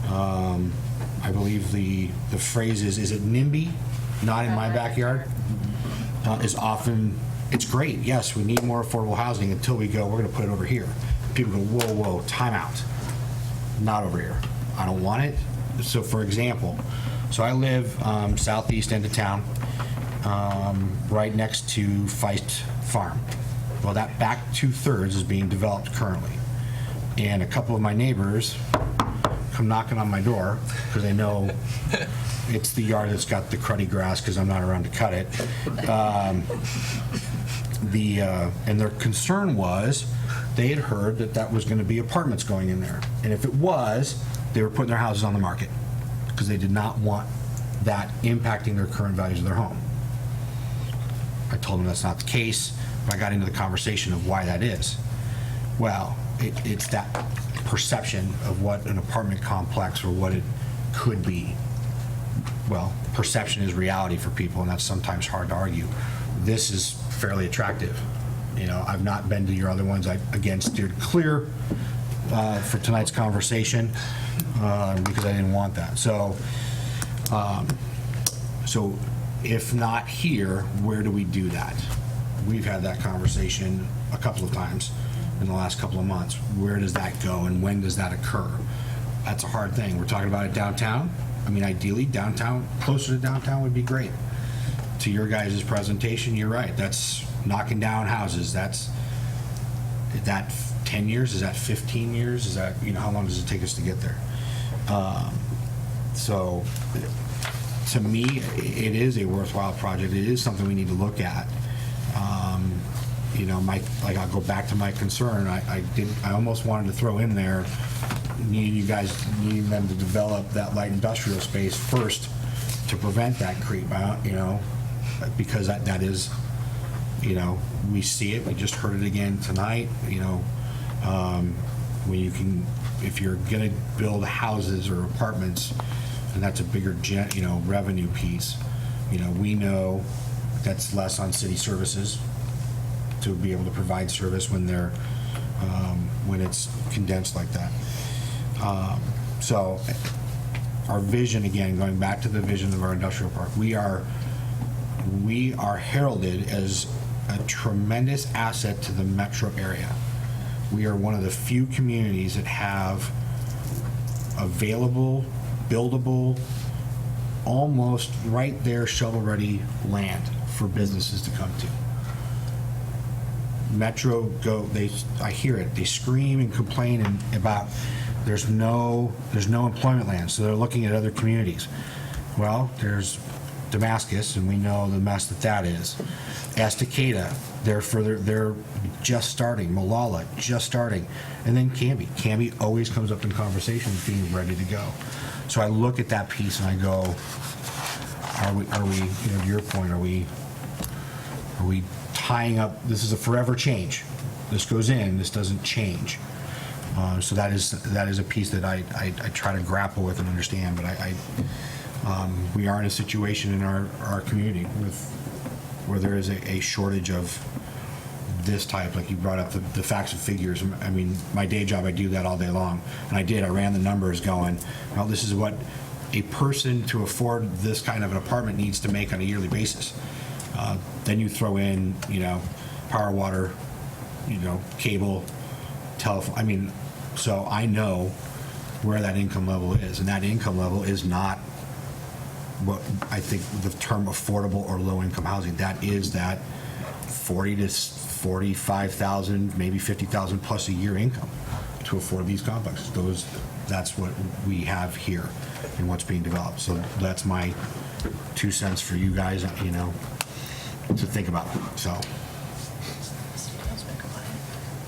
I believe the phrase is it NIMBY, not in my backyard, is often, it's great. Yes, we need more affordable housing until we go, we're going to put it over here. People go, whoa, time out. Not over here. I don't want it. So for example, I live southeast end of town, right next to Feist Farm. Well, that back 2/3 is being developed currently. And a couple of my neighbors come knocking on my door because they know it's the yard that's got the cruddy grass because I'm not around to cut it. And their concern was they had heard that was going to be apartments going in there. And if it was, they were putting their houses on the market because they did not want that impacting their current values of their home. I told them that's not the case, but I got into the conversation of why that is. Well, it's that perception of what an apartment complex or what it could be. Well, perception is reality for people, and that's sometimes hard to argue. This is fairly attractive. I've not been to your other ones. I, again, steered clear for tonight's conversation because I didn't want that. So if not here, where do we do that? We've had that conversation a couple of times in the last couple of months. Where does that go and when does that occur? That's a hard thing. We're talking about it downtown. I mean, ideally, downtown, closer to downtown would be great. To your guys' presentation, you're right. That's knocking down houses. Is that 10 years? Is that 15 years? Is that, how long does it take us to get there? So to me, it is a worthwhile project. It is something we need to look at. I'll go back to my concern. I almost wanted to throw in there, needing them to develop that light industrial space first to prevent that creep out, because that is, we see it. We just heard it again tonight, when you can, if you're going to build houses or apartments, and that's a bigger revenue piece, we know that's less on city services to be able to provide service when they're when it's condensed like that. So our vision, again, going back to the vision of our industrial park, we are heralded as a tremendous asset to the metro area. We are one of the few communities that have available buildable, almost right there, shovel-ready land for businesses to come to. Metro I hear it, they scream and complain about there's no employment land, so they're looking at other communities. Well, there's Damascus, and we know the mess that is. Estacada, they're just starting. Malala, just starting. And then Canby. Canby always comes up in conversation being ready to go. So I look at that piece and I go, are we, to your point, are we tying up, this is a forever change. This goes in, this doesn't change. So that is a piece that I try to grapple with and understand, but we are in a situation in our community where there is a shortage of this type, like you brought up the facts and figures. I mean, my day job, I do that all day long, and I ran the numbers going, well, this is what a person to afford this kind of an apartment needs to make on a yearly basis. Then you throw in, power, water, cable, telephone. I mean, so I know where that income level is, and that income level is not what I think the term affordable or low income housing. That is that 40 to 45,000, maybe 50,000 plus a year income to afford these complexes. That's what we have here and what's being developed. So that's my 2 cents for you guys, to think about.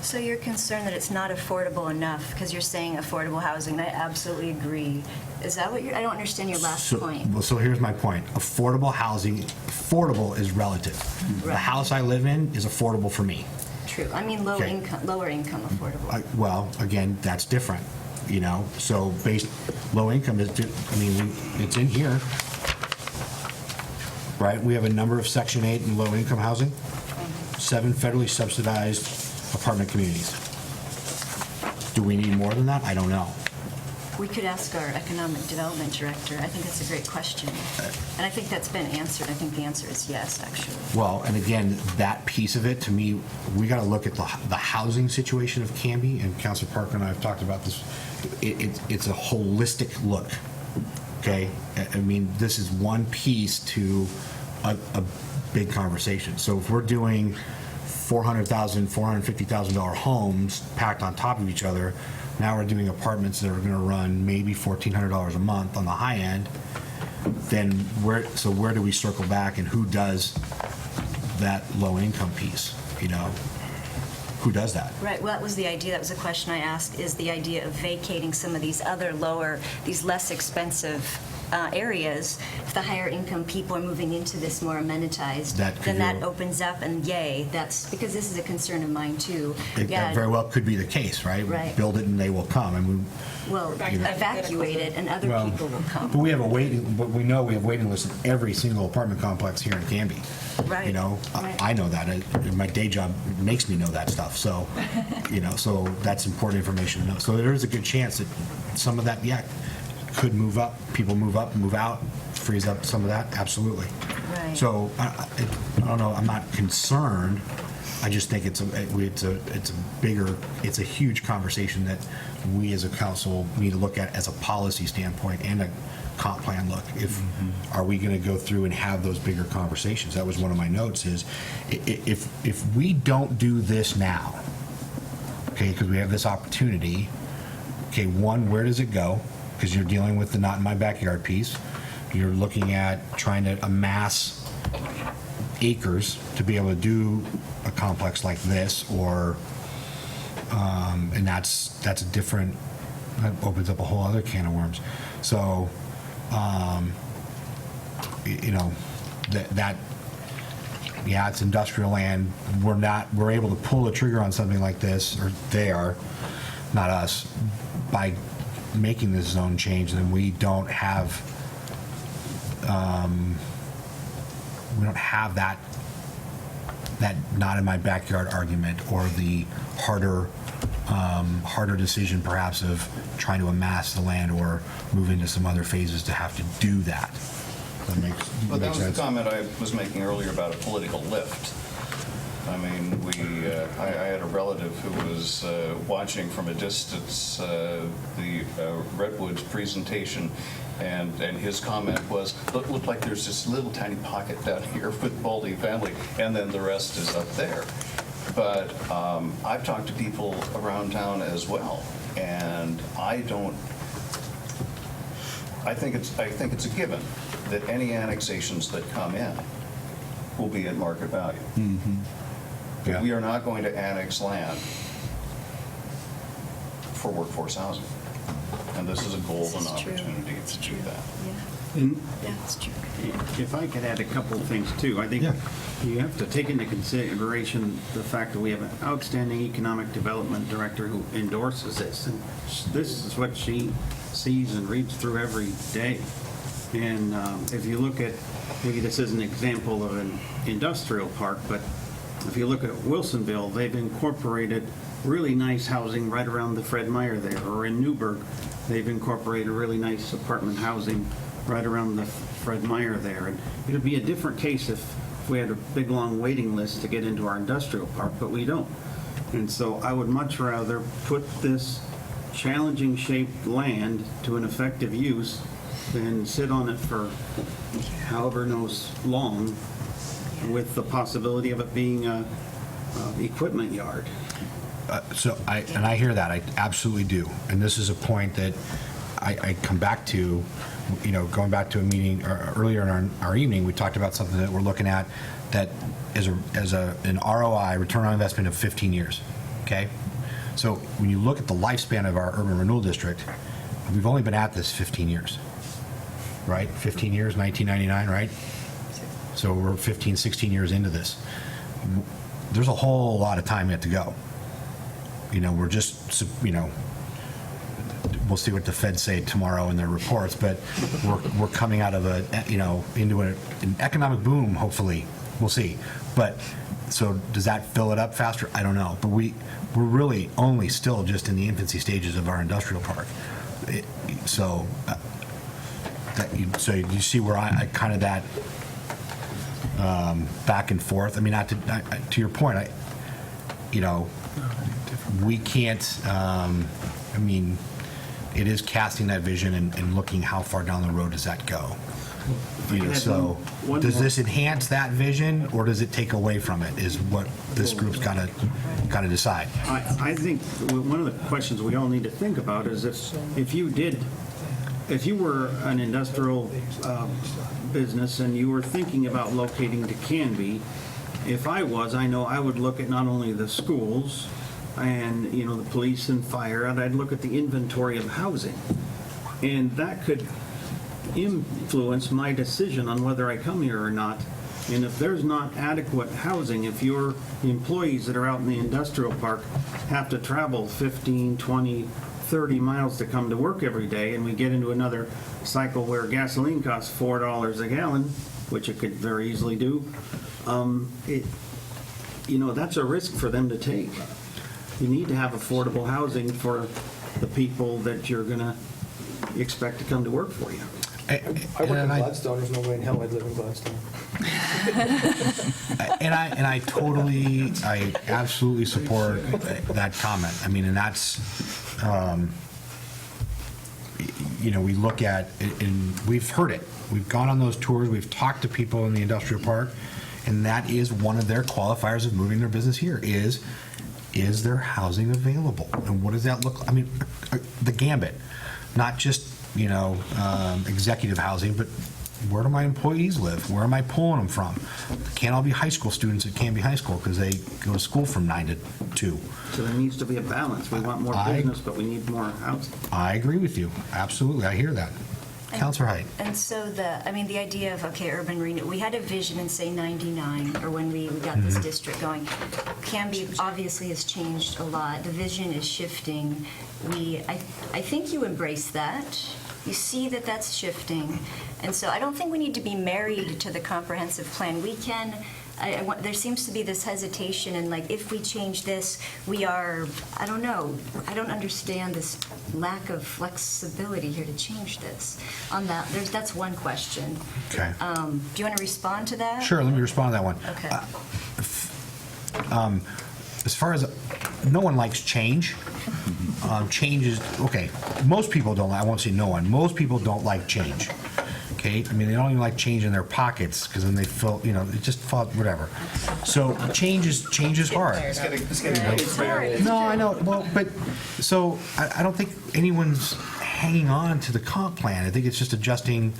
So you're concerned that it's not affordable enough because you're saying affordable housing, and I absolutely agree. Is that what I don't understand your last point. Well, so here's my point. Affordable housing, affordable is relative. Right. The house I live in is affordable for me. True. I mean, lower income affordable. Well, again, that's different, So low income is, it's in here, right? We have a number of Section 8 and low income housing, 7 federally subsidized apartment communities. Do we need more than that? I don't know. We could ask our economic development director. I think that's a great question. And I think that's been answered. I think the answer is yes, actually. Well, and again, that piece of it, to me, we got to look at the housing situation of Canby, and Councilor Parker and I have talked about this. It's a holistic look, okay? I mean, this is one piece to a big conversation. So if we're doing $400,000, $450,000 homes packed on top of each other, now we're doing apartments that are going to run maybe $1,400 a month on the high end. Then where do we circle back, and who does that low income piece? Who does that? Right. Well, that was the idea. That was a question I asked, is the idea of vacating some of these other these less expensive areas. If the higher income people are moving into this more amenitized, then that opens up, and yay, that's because this is a concern of mine too. That very well could be the case, right? Right. Build it and they will come, and evacuate it, and other people will come. But we have but we know we have waiting lists in every single apartment complex here in Canby. Right. Right. I know that. My day job makes me know that stuff. So, so that's important information to know. So there is a good chance that some of that, could move up. People move up, move out, frees up some of that. Absolutely. Right. So I don't know. I'm not concerned. I just think it's a huge conversation that we as a council need to look at as a policy standpoint and a comp plan look. Are we going to go through and have those bigger conversations? That was one of my notes. Is if we don't do this now, okay, because we have this opportunity. Okay, one, where does it go? Because you're dealing with the not in my backyard piece. You're looking at trying to amass acres to be able to do a complex like this, or and that's a different, that opens up a whole other can of worms. So it's industrial land. We're able to pull the trigger on something like this, or they are, not us, by making this zone change. Then we don't have that not in my backyard argument, or the harder decision perhaps of trying to amass the land or move into some other phases to have to do that. That was the comment I was making earlier about a political lift. I mean, I had a relative who was watching from a distance the Redwoods presentation, And his comment was, look like there's this little tiny pocket down here with multifamily, and then the rest is up there. But I've talked to people around town as well, and I think it's a given that any annexations that come in will be at market value. Yeah. We are not going to annex land for workforce housing. And this is a golden This is true. opportunity to do that. And Yeah, that's true. if I could add a couple of things too, I think Yeah. you have to take into consideration the fact that we have an outstanding economic development director who endorses this. And this is what she sees and reads through every day. And if you look at, maybe this is an example of an industrial park, but if you look at Wilsonville, they've incorporated really nice housing right around the Fred Meyer there. Or in Newburgh, they've incorporated really nice apartment housing right around the Fred Meyer there. And it would be a different case if we had a big, long waiting list to get into our industrial park, but we don't. And so I would much rather put this challenging shaped land to an effective use than sit on it for however knows long with the possibility of it being a equipment yard. So I hear that, I absolutely do. And this is a point that I come back to, going back to a meeting earlier in our evening, we talked about something that we're looking at that is an ROI, return on investment, of 15 years, okay? So when you look at the lifespan of our urban renewal district, we've only been at this 15 years, right? 15 years, 1999, right? So we're 15, 16 years into this. There's a whole lot of time yet to go. We're just, we'll see what the feds say tomorrow in their reports, but we're coming out of into an economic boom, hopefully. We'll see. But so does that fill it up faster? I don't know. But we're really only still just in the infancy stages of our industrial park. So you see where I kind of that back and forth. I mean, to your point, we can't, it is casting that vision and looking how far down the road does that go. So one does more- this enhance that vision, or does it take away from it, is what this group's got to decide. I think one of the questions we all need to think about is if you were an industrial business and you were thinking about locating to Canby, if I know I would look at not only the schools and, the police and fire, and I'd look at the inventory of housing. And that could influence my decision on whether I come here or not. And if there's not adequate housing, if your employees that are out in the industrial park have to travel 15, 20, 30 miles to come to work every day, and we get into another cycle where gasoline costs $4 a gallon, which it could very easily do, that's a risk for them to take. You need to have affordable housing for the people that you're going to expect to come to work for you. I work in Gladstone, there's no way in hell I'd live in Gladstone. And I absolutely support that comment. I mean, and that's, we look at, and we've heard it. We've gone on those tours, we've talked to people in the industrial park, and that is one of their qualifiers of moving their business here is there housing available? And what does that look like? I mean, the gambit, not just, executive housing, but where do my employees live? Where am I pulling them from? Can't all be high school students at Canby High School because they go to school from 9 to 2. So there needs to be a balance. We want more business, but we need more housing. I agree with you. Absolutely. I hear that. Councilor Height. And so the idea of, urban renewal, we had a vision in, say, 99, or when we got this district going. Canby obviously has changed a lot. The vision is shifting. I think you embrace that. You see that that's shifting. And so I don't think we need to be married to the comprehensive plan. We can, there seems to be this hesitation, and if we change this, we are, I don't know, I don't understand this lack of flexibility here to change this. On that, that's one question. Okay. Do you want to respond to that? Sure, let me respond to that one. Okay. As far as, no one likes change, changes, okay, most people don't, I won't say no one, most people don't like change. Okay, I mean, they don't even like change in their pockets, because then they feel, it just whatever. So change is hard. It's getting No, I know, well, but, so, I don't think anyone's hanging on to the comp plan. I think it's just adjusting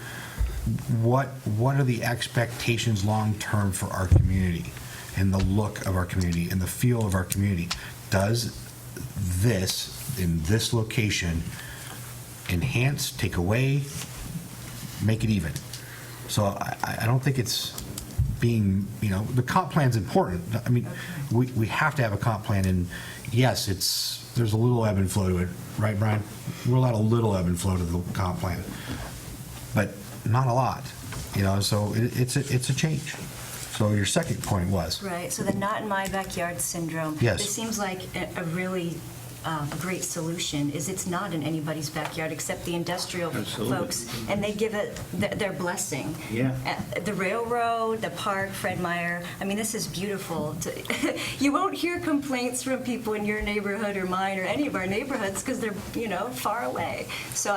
what are the expectations long-term for our community, and the look of our community, and the feel of our community. Does this, in this location, enhance, take away, make it even? So I don't think it's being, the comp plan's important. I mean, we have to have a comp plan, and yes, there's a little ebb and flow to it, right, Brian? We're allowed a little ebb and flow to the comp plan, but not a lot, so it's a change. So your second point was? Right, so the not in my backyard syndrome. Yes. This seems like a really great solution, is it's not in anybody's backyard except the industrial Absolutely. folks, and they give it their blessing. Yeah. The railroad, the park, Fred Meyer, I mean, this is beautiful. You won't hear complaints from people in your neighborhood or mine or any of our neighborhoods because they're, far away. So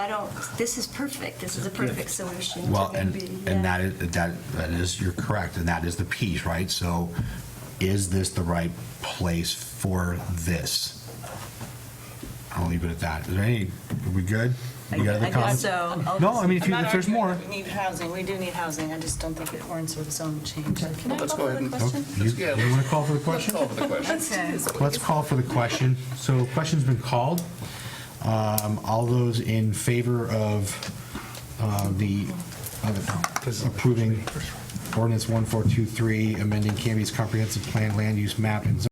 this is perfect. This is a perfect solution. Well, to and maybe, that is, you're correct, and that is the piece, right? So is this the right place for this? I'll leave it at that. Is there any, are we good? You got other I comments? guess so. No, I mean, if there's more. We need housing, we do need housing, I just don't think it warrants a zone change. Can I Let's call go for ahead the and- question? You want to call for the Let's question? call for the question. Okay. Let's call for the question. So question's been called. All those in favor of approving ordinance 1423, amending Canby's comprehensive plan, land use map, and